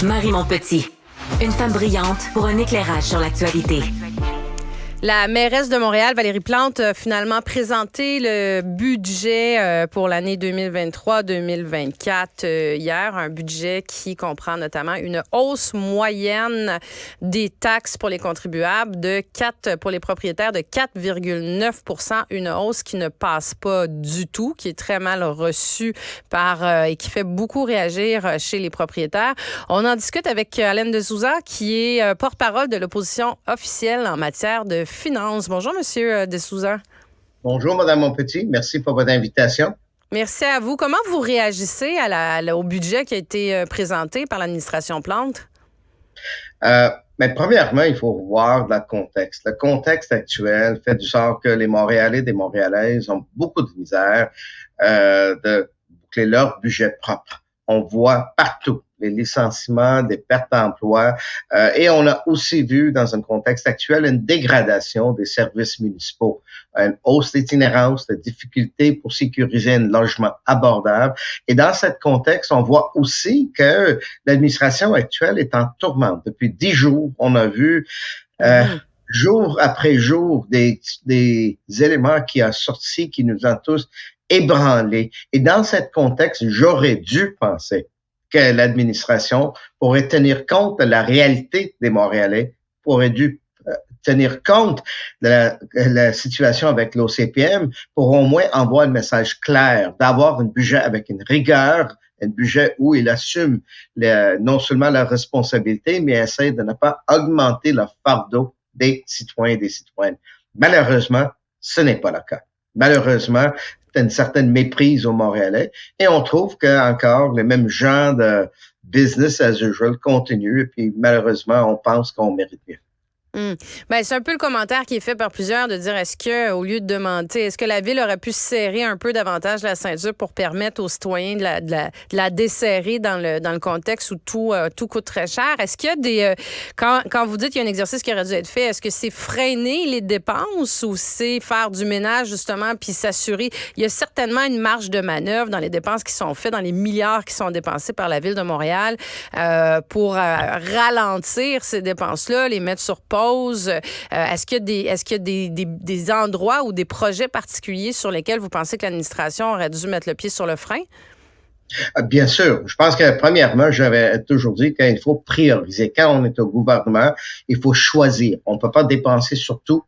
Marie Montpetit, une femme brillante pour un éclairage sur l'actualité. La mairesse de Montréal, Valérie Plante, a finalement présenté le budget pour l'année 2023-2024 hier. Un budget qui comprend notamment une hausse moyenne des taxes pour les contribuables pour les propriétaires de 4,9 %. Une hausse qui ne passe pas du tout, qui est très mal reçue et qui fait beaucoup réagir chez les propriétaires. On en discute avec Alain de Souza, qui est porte-parole de l'opposition officielle en matière de finances. Bonjour, Monsieur de Souza. Bonjour, Mme Montpetit. Merci pour votre invitation. Merci à vous. Comment vous réagissez au budget qui a été présenté par l'administration Plante? Mais premièrement, il faut voir le contexte. Le contexte actuel fait du genre que les Montréalais et des Montréalaises ont beaucoup de misère de boucler leur budget propre. On voit partout les licenciements, des pertes d'emploi, et on a aussi vu dans un contexte actuel une dégradation des services municipaux, une hausse d'itinérance, de difficultés pour sécuriser un logement abordable. Et dans ce contexte, on voit aussi que l'administration actuelle est en tourmente. Depuis 10 jours, on a vu jour après jour des éléments qui ont sorti, qui nous ont tous ébranlés. Et dans ce contexte, j'aurais dû penser que l'administration pourrait tenir compte de la réalité des Montréalais, aurait dû tenir compte de la situation avec l'OCPM pour au moins envoyer un message clair, d'avoir un budget avec une rigueur, un budget où il assume non seulement la responsabilité, mais essaie de ne pas augmenter le fardeau des citoyens et des citoyennes. Malheureusement, ce n'est pas le cas. Malheureusement, une certaine méprise aux Montréalais et on trouve que encore le même genre de business as usual continue et puis malheureusement, on pense qu'on mérite mieux. Ben, c'est un peu le commentaire qui est fait par plusieurs de dire est-ce que, au lieu de demander, est-ce que la Ville aurait pu serrer un peu davantage la ceinture pour permettre aux citoyens de la desserrer dans le contexte où tout coûte très cher? Est-ce qu'il y a quand vous dites qu'il y a un exercice qui aurait dû être fait, est-ce que c'est freiner les dépenses ou c'est faire du ménage justement puis s'assurer? Il y a certainement une marge de manœuvre dans les dépenses qui sont faites, dans les milliards qui sont dépensés par la Ville de Montréal pour ralentir ces dépenses-là, les mettre sur pause. Est-ce qu'il y a des endroits ou des projets particuliers sur lesquels vous pensez que l'administration aurait dû mettre le pied sur le frein? Bien sûr. Je pense que, premièrement, j'avais toujours dit qu'il faut prioriser. Quand on est au gouvernement, il faut choisir. On ne peut pas dépenser sur tout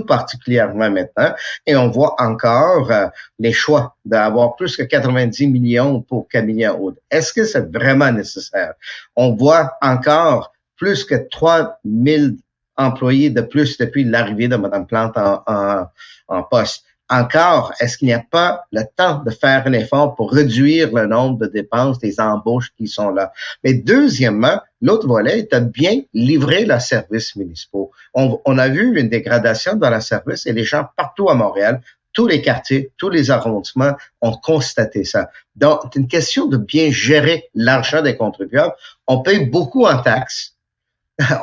particulièrement maintenant. Et on voit encore les choix d'avoir plus que 90 millions pour Camélia Aude. Est-ce que c'est vraiment nécessaire? On voit encore plus que 3000 employés de plus depuis l'arrivée de Mme Plante en poste. Encore, est-ce qu'il n'y a pas le temps de faire un effort pour réduire le nombre de dépenses des embauches qui sont là? Mais deuxièmement, l'autre volet est de bien livrer le service municipal. On a vu une dégradation dans le service et les gens partout à Montréal, tous les quartiers, tous les arrondissements ont constaté ça. Donc, c'est une question de bien gérer l'argent des contribuables. On paye beaucoup en taxes.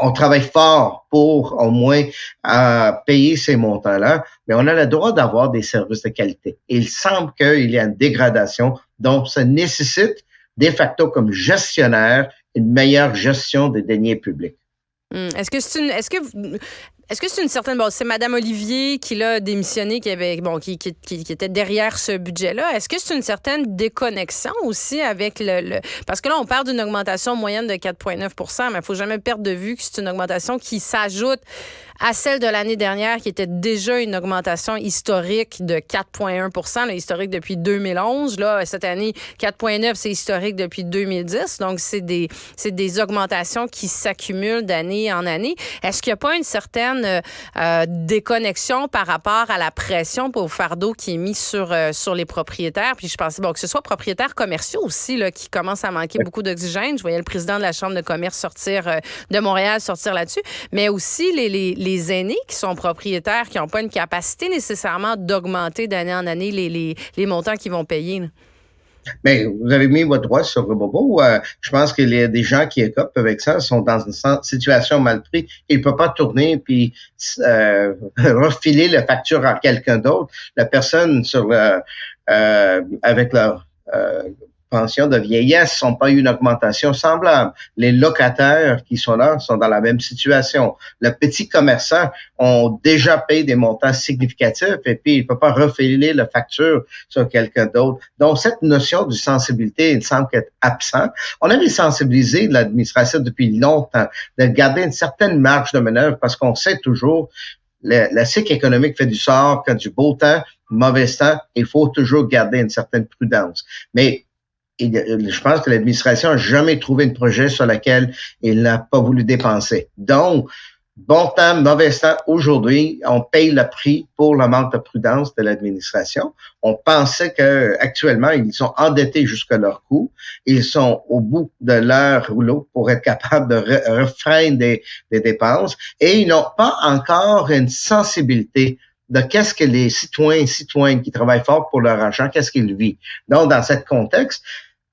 On travaille fort pour au moins payer ces montants-là, mais on a le droit d'avoir des services de qualité. Et il semble qu'il y a une dégradation, donc ça nécessite de facto comme gestionnaire une meilleure gestion des deniers publics. Est-ce que c'est une certaine... Bon, c'est Mme Olivier qui l'a démissionné, qui était derrière ce budget-là. Est-ce que c'est une certaine déconnexion aussi avec Parce que là, on parle d'une augmentation moyenne de 4,9 % mais il ne faut jamais perdre de vue que c'est une augmentation qui s'ajoute à celle de l'année dernière, qui était déjà une augmentation historique de 4,1 %, là, historique depuis 2011. Là, cette année, 4,9 %, c'est historique depuis 2010. Donc, c'est des augmentations qui s'accumulent d'année en année. Est-ce qu'il n'y a pas une certaine déconnexion par rapport à la pression au fardeau qui est mis sur les propriétaires? Puis je pensais que ce soit propriétaires commerciaux aussi là, qui commencent à manquer beaucoup d'oxygène. Je voyais le président de la Chambre de commerce de Montréal sortir là-dessus. Mais aussi les aînés qui sont propriétaires, qui n'ont pas une capacité nécessairement d'augmenter d'année en année les montants qu'ils vont payer. Là. Mais vous avez mis votre doigt sur le bobo. Je pense qu'il y a des gens qui écopent avec ça, sont dans une situation mal prise. Ils ne peuvent pas tourner puis refiler la facture à quelqu'un d'autre. La personne avec leur pensions de vieillesse n'ont pas eu une augmentation semblable. Les locataires qui sont là sont dans la même situation. Le petit commerçant ont déjà payé des montants significatifs et puis il ne peut pas refiler la facture sur quelqu'un d'autre. Donc, cette notion de sensibilité, il semble être absent. On avait sensibilisé l'administration depuis longtemps de garder une certaine marge de manœuvre parce qu'on sait toujours le cycle économique fait du sort quand du beau temps, mauvais temps, il faut toujours garder une certaine prudence. Mais je pense que l'administration n'a jamais trouvé un projet sur lequel il n'a pas voulu dépenser. Donc, bon temps, mauvais temps, aujourd'hui, on paye le prix pour le manque de prudence de l'administration. On pensait qu'actuellement, ils sont endettés jusqu'à leur cou. Ils sont au bout de leur rouleau pour être capables de refrainer des dépenses et ils n'ont pas encore une sensibilité de qu'est-ce que les citoyens et citoyennes qui travaillent fort pour leur argent, qu'est-ce qu'ils vivent. Donc, dans ce contexte,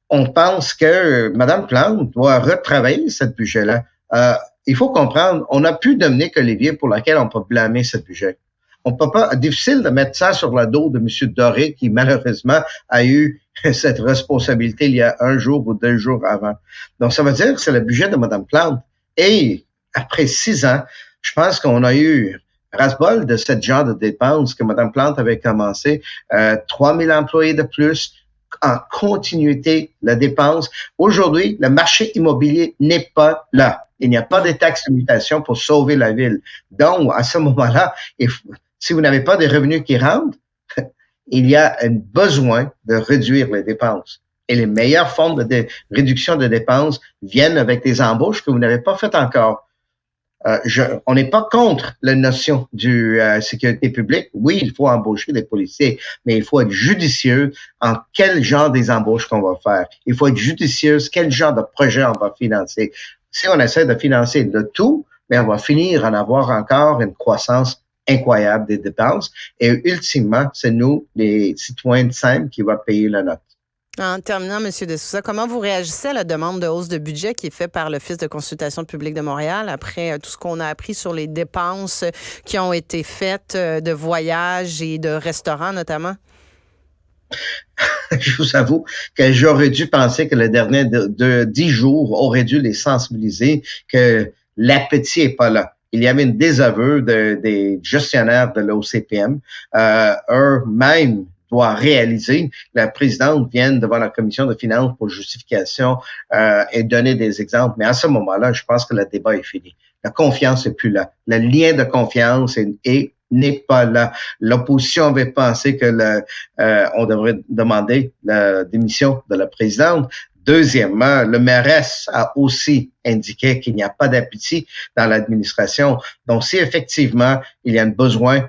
on pense que Mme Plante doit retravailler ce budget-là. Il faut comprendre, on n'a plus Dominique Olivier pour laquelle on peut blâmer ce budget. On peut pas, difficile de mettre ça sur le dos de M. Doré qui malheureusement a eu cette responsabilité il y a 1 jour ou 2 jours avant. Donc, ça veut dire que c'est le budget de Mme Plante. Et après 6 ans, je pense qu'on a eu ras-bol de ce genre de dépenses que Mme Plante avait commencé. 3 000 employés de plus, en continuité la dépense. Aujourd'hui, le marché immobilier n'est pas là. Il n'y a pas de taxes de mutation pour sauver la ville. Donc, à ce moment-là, si vous n'avez pas de revenus qui rentrent, il y a un besoin de réduire les dépenses. Et les meilleures formes de réduction de dépenses viennent avec des embauches que vous n'avez pas faites encore. On n'est pas contre la notion de sécurité publique. Oui, il faut embaucher des policiers, mais il faut être judicieux en quel genre des embauches qu'on va faire. Il faut être judicieux quel genre de projet on va financer. Si on essaie de financer le tout, mais on va finir en avoir encore une croissance incroyable des dépenses. Et ultimement, c'est nous, les citoyens simples, qui vont payer la note. En terminant, M. De Souza, comment vous réagissez à la demande de hausse de budget qui est faite par l'Office de consultation publique de Montréal après tout ce qu'on a appris sur les dépenses qui ont été faites de voyages et de restaurants notamment? Je vous avoue que j'aurais dû penser que le dernier de 10 jours aurait dû les sensibiliser que l'appétit est pas là. Il y avait une désaveu des gestionnaires de l'OCPM. Eux-mêmes doit réaliser. La présidente vient devant la commission de finances pour justification et donner des exemples. Mais à ce moment-là, je pense que le débat est fini. La confiance n'est plus là. Le lien de confiance n'est pas là. L'opposition avait pensé que on devrait demander la démission de la présidente. Deuxièmement, le mairesse a aussi indiqué qu'il n'y a pas d'appétit dans l'administration. Donc, si effectivement il y a un besoin,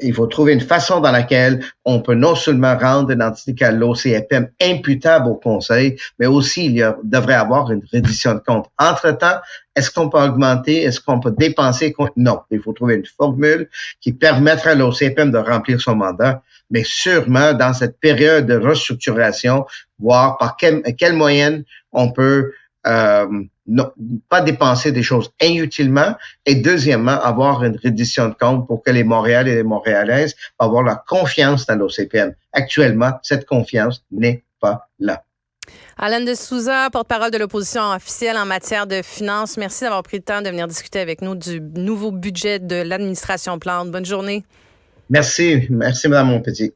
il faut trouver une façon dans laquelle on peut non seulement rendre une entité à l'OCPM imputable au Conseil, mais aussi devrait avoir une reddition de compte. Entre-temps, est-ce qu'on peut augmenter? Est-ce qu'on peut dépenser? Non. Il faut trouver une formule qui permettrait à l'OCPM de remplir son mandat, mais sûrement dans cette période de restructuration, voir par quelle moyenne on peut pas dépenser des choses inutilement et deuxièmement, avoir une reddition de compte pour que les Montréalais et les Montréalaises avoir la confiance dans l'OCPM. Actuellement, cette confiance n'est pas là. Alan de Souza, porte-parole de l'opposition officielle en matière de finances. Merci d'avoir pris le temps de venir discuter avec nous du nouveau budget de l'administration Plante. Bonne journée. Merci. Merci, Mme Montpetit.